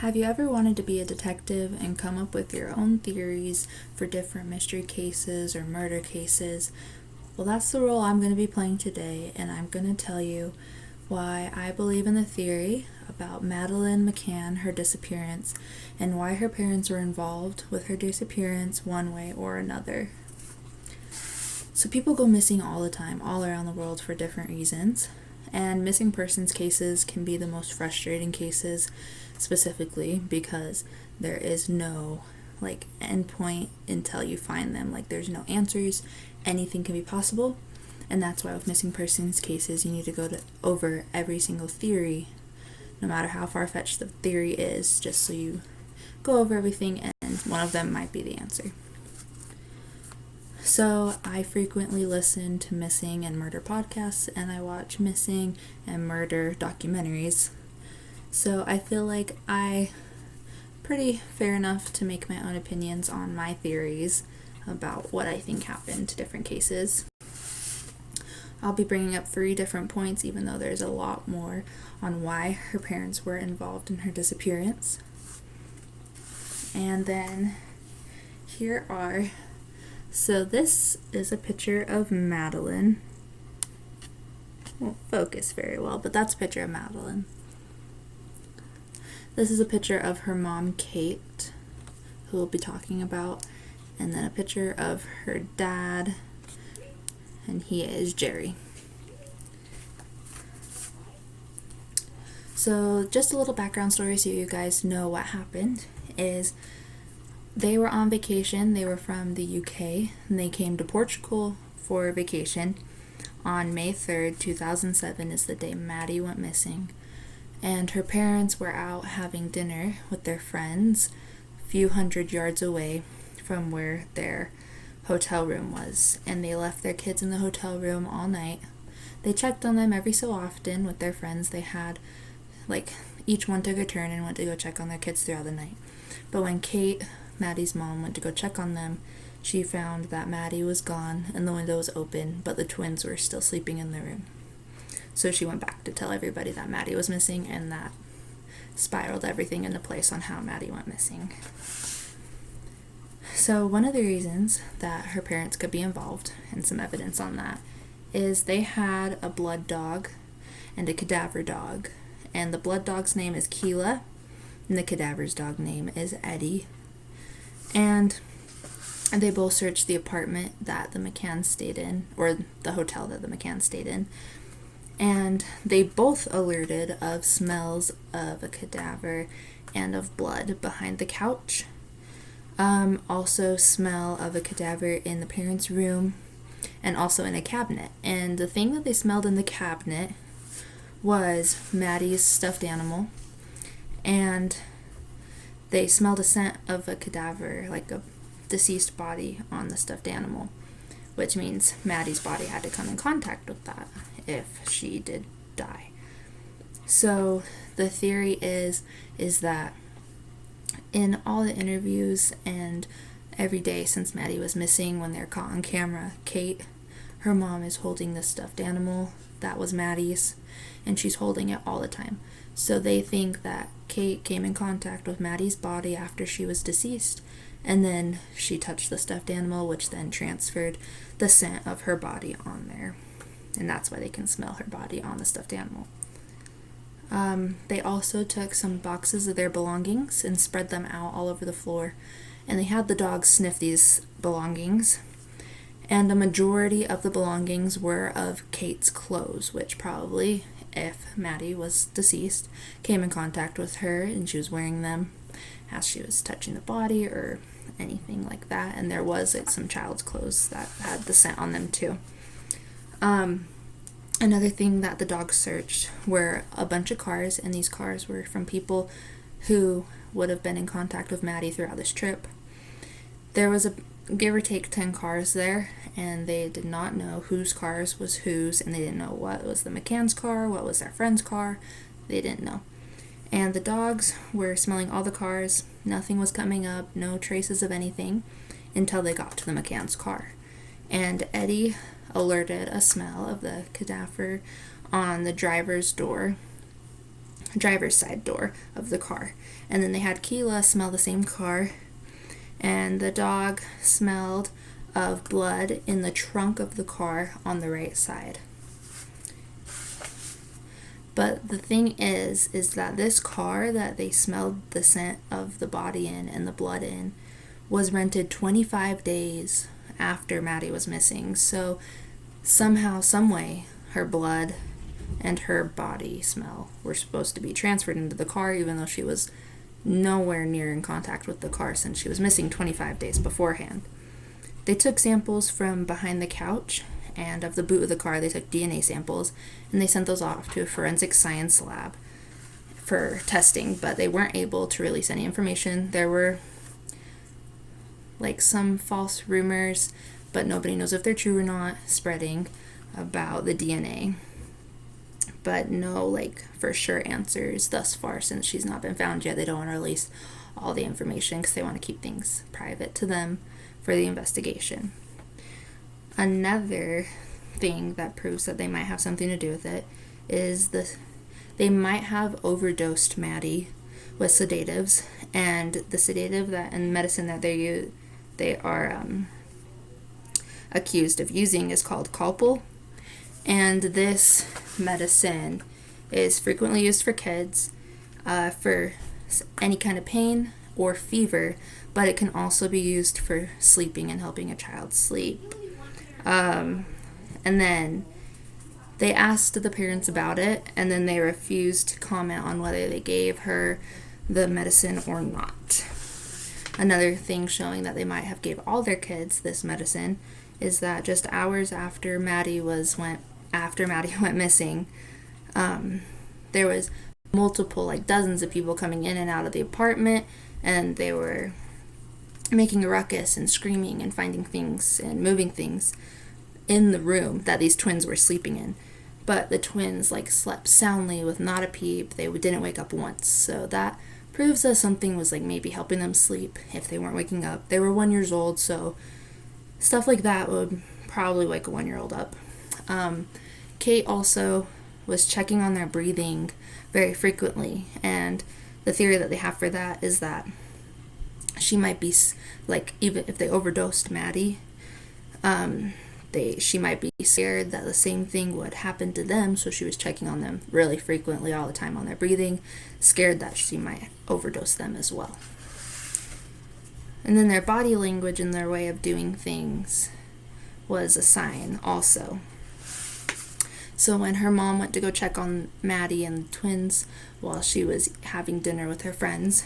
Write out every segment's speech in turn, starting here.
Have you ever wanted to be a detective and come up with your own theories for different mystery cases or murder cases? Well, that's the role I'm going to be playing today, and I'm going to tell you why I believe in the theory about Madeleine McCann, her disappearance, and why her parents were involved with her disappearance one way or another. So people go missing all the time, all around the world for different reasons, and missing persons cases can be the most frustrating cases, specifically because there is no end point until you find them. There's no answers, anything can be possible, and that's why with missing persons cases you need to go over every single theory, no matter how far-fetched the theory is, just so you go over everything and one of them might be the answer. So I frequently listen to missing and murder podcasts, and I watch missing and murder documentaries. So I feel like I'm pretty fair enough to make my own opinions on my theories about what I think happened to different cases. I'll be bringing up 3 different points, even though there's a lot more on why her parents were involved in her disappearance. And then so this is a picture of Madeleine. Won't focus very well, but that's a picture of Madeleine. This is a picture of her mom, Kate, who we'll be talking about, and then a picture of her dad, and he is Jerry. So just a little background story so you guys know what happened is they were on vacation. They were from the UK, and they came to Portugal for vacation. On May 3rd, 2007 is the day Maddie went missing. And her parents were out having dinner with their friends a few hundred yards away from where their hotel room was. And they left their kids in the hotel room all night. They checked on them every so often with their friends. They had, each one took a turn and went to go check on their kids throughout the night. But when Kate, Maddie's mom, went to go check on them, she found that Maddie was gone and the window was open, but the twins were still sleeping in the room. So she went back to tell everybody that Maddie was missing, and that spiraled everything into place on how Maddie went missing. So one of the reasons that her parents could be involved, and some evidence on that, is they had a blood dog and a cadaver dog. And the blood dog's name is Keela, and the cadaver's dog name is Eddie. And they both searched the apartment that the Mccan stayed in, or the hotel that the Mccan stayed in. And they both alerted of smells of a cadaver and of blood behind the couch. Also smell of a cadaver in the parents' room and also in a cabinet. And the thing that they smelled in the cabinet was Maddie's stuffed animal. And they smelled a scent of a cadaver, like a deceased body on the stuffed animal, which means Maddie's body had to come in contact with that if she did die. So the theory is that in all the interviews and every day since Maddie was missing, when they're caught on camera, Kate, her mom, is holding this stuffed animal that was Maddie's, and she's holding it all the time. So they think that Kate came in contact with Maddie's body after she was deceased, and then she touched the stuffed animal, which then transferred the scent of her body on there. And that's why they can smell her body on the stuffed animal. They also took some boxes of their belongings and spread them out all over the floor. And they had the dogs sniff these belongings. And a majority of the belongings were of Kate's clothes, which probably, if Maddie was deceased, came in contact with her and she was wearing them as she was touching the body or anything like that. And there was some child's clothes that had the scent on them too. Another thing that the dogs searched were a bunch of cars, and these cars were from people who would have been in contact with Maddie throughout this trip. There was give or take 10 cars there, and they did not know whose cars was whose, and they didn't know what was the Mccan's car, what was their friend's car. They didn't know. And the dogs were smelling all the cars. Nothing was coming up, no traces of anything, until they got to the Mccan's car. And Eddie alerted a smell of the cadaver on the driver's door, driver's side door of the car. And then they had Keela smell the same car, and the dog smelled of blood in the trunk of the car on the right side. But the thing is that this car that they smelled the scent of the body in and the blood in was rented 25 days after Maddie was missing. So somehow, someway, her blood and her body smell were supposed to be transferred into the car, even though she was nowhere near in contact with the car since she was missing 25 days beforehand. They took samples from behind the couch and of the boot of the car. They took DNA samples, and they sent those off to a forensic science lab for testing, but they weren't able to release any information. There were like some false rumors, but nobody knows if they're true or not, spreading about the DNA. But no like for sure answers thus far, since she's not been found yet. They don't want to release all the information because they want to keep things private to them for the investigation. Another thing that proves that they might have something to do with it is they might have overdosed Maddie with sedatives, and the sedative that and medicine that they are accused of using is called Calpol, and this medicine is frequently used for kids for any kind of pain or fever, but it can also be used for sleeping and helping a child sleep. And then they asked the parents about it, and then they refused to comment on whether they gave her the medicine or not. Another thing showing that they might have gave all their kids this medicine is that just hours after Maddie went missing, there was multiple, like dozens of people coming in and out of the apartment, and they were making a ruckus and screaming and finding things and moving things in the room that these twins were sleeping in. But the twins like slept soundly with not a peep. They didn't wake up once. So that proves that something was like maybe helping them sleep if they weren't waking up. They were 1 year old, so stuff like that would probably wake a 1-year-old up. Kate also was checking on their breathing very frequently, and the theory that they have for that is that she might be like, even if they overdosed Maddie, she might be scared that the same thing would happen to them, so she was checking on them really frequently all the time on their breathing, scared that she might overdose them as well. And then their body language and their way of doing things was a sign also. So when her mom went to go check on Maddie and the twins while she was having dinner with her friends,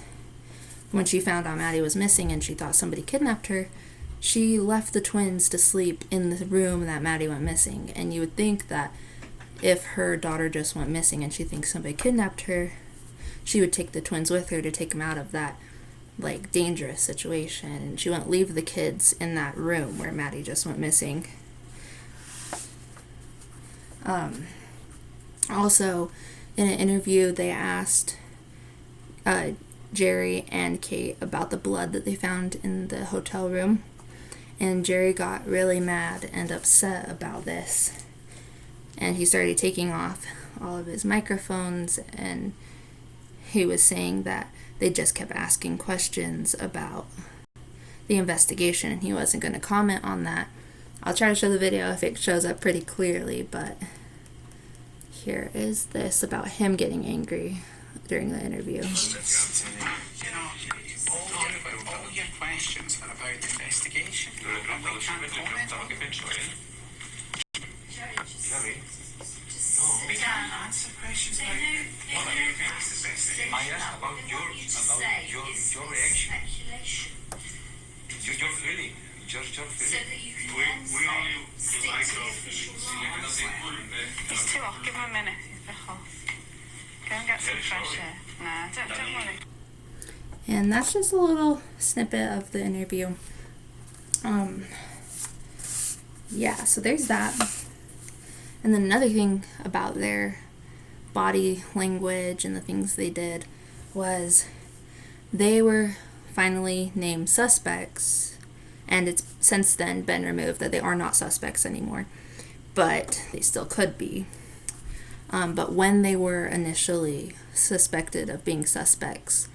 when she found out Maddie was missing and she thought somebody kidnapped her, she left the twins to sleep in the room that Maddie went missing. And you would think that if her daughter just went missing and she thinks somebody kidnapped her, she would take the twins with her to take them out of that like dangerous situation, and she wouldn't leave the kids in that room where Maddie just went missing. Also, in an interview, they asked Jerry and Kate about the blood that they found in the hotel room, and Jerry got really mad and upset about this, and he started taking off all of his microphones, and he was saying that they just kept asking questions about the investigation, and he wasn't going to comment on that. I'll try to show the video if it shows up pretty clearly, but here is this about him getting angry during the interview. All your questions are about the investigation. And we can't comment on them. We can't answer questions about what are you think is the best thing. I asked about your reaction. Your feeling. Your feeling. We only stick to the official law. He's too off. Give him a minute. He's a bit off. Go and get some fresh air. Nah, don't worry. And that's just a little snippet of the interview. Yeah, so there's that. And then another thing about their body language and the things they did was they were finally named suspects, and it's since then been removed that they are not suspects anymore, but they still could be. But when they were initially suspected of being suspects,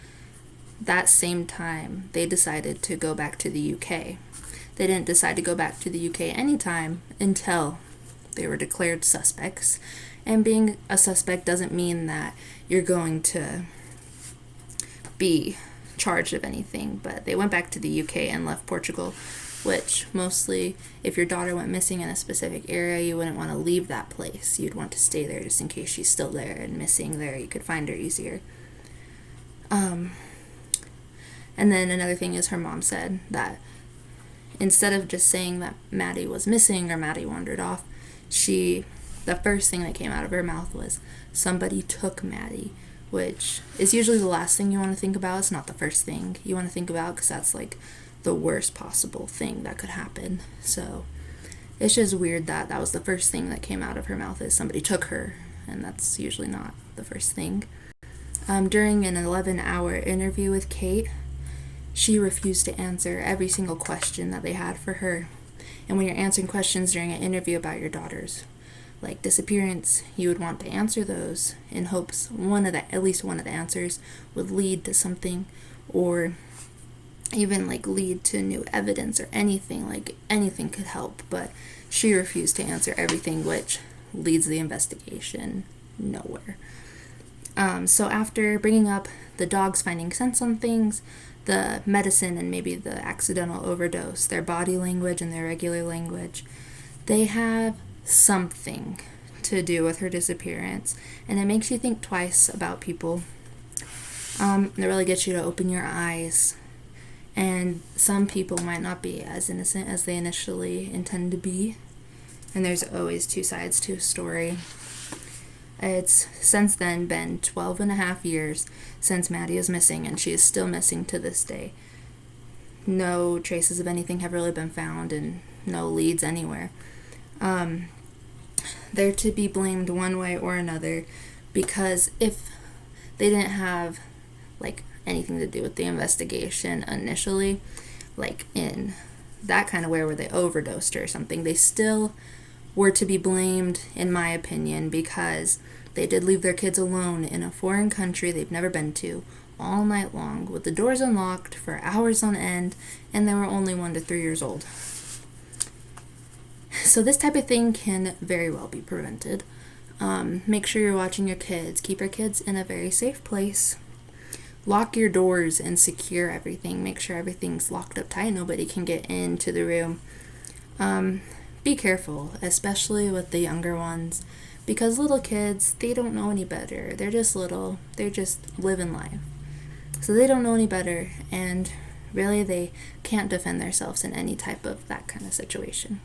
that same time they decided to go back to the UK. They didn't decide to go back to the UK anytime until they were declared suspects. And being a suspect doesn't mean that you're going to be charged of anything, but they went back to the UK and left Portugal, which mostly, if your daughter went missing in a specific area, you wouldn't want to leave that place. You'd want to stay there just in case she's still there and missing there. You could find her easier. And then another thing is her mom said that instead of just saying that Maddie was missing or Maddie wandered off, the first thing that came out of her mouth was, somebody took Maddie, which is usually the last thing you want to think about. It's not the first thing you want to think about, because that's like the worst possible thing that could happen. So it's just weird that that was the first thing that came out of her mouth, is somebody took her, and that's usually not the first thing. During an 11-hour interview with Kate, she refused to answer every single question that they had for her. And when you're answering questions during an interview about your daughter's like disappearance, you would want to answer those in hopes at least one of the answers would lead to something, or even like lead to new evidence or anything. Like anything could help, but she refused to answer everything, which leads the investigation nowhere. So after bringing up the dogs finding sense on things, the medicine and maybe the accidental overdose, their body language and their regular language, they have something to do with her disappearance, and it makes you think twice about people. It really gets you to open your eyes, and some people might not be as innocent as they initially intend to be, and there's always two sides to a story. It's since then been 12 and a half years since Maddie is missing, and she is still missing to this day. No traces of anything have really been found, and no leads anywhere. They're to be blamed one way or another, because if they didn't have like anything to do with the investigation initially, like in that kind of way where they overdosed her or something, they still were to be blamed, in my opinion, because they did leave their kids alone in a foreign country they've never been to all night long with the doors unlocked for hours on end, and they were only 1 to 3 years old. So this type of thing can very well be prevented. Make sure you're watching your kids. Keep your kids in a very safe place. Lock your doors and secure everything. Make sure everything's locked up tight. Nobody can get into the room. Be careful, especially with the younger ones, because little kids, they don't know any better. They're just little. They're just living life. So they don't know any better, and really they can't defend themselves in any type of that kind of situation.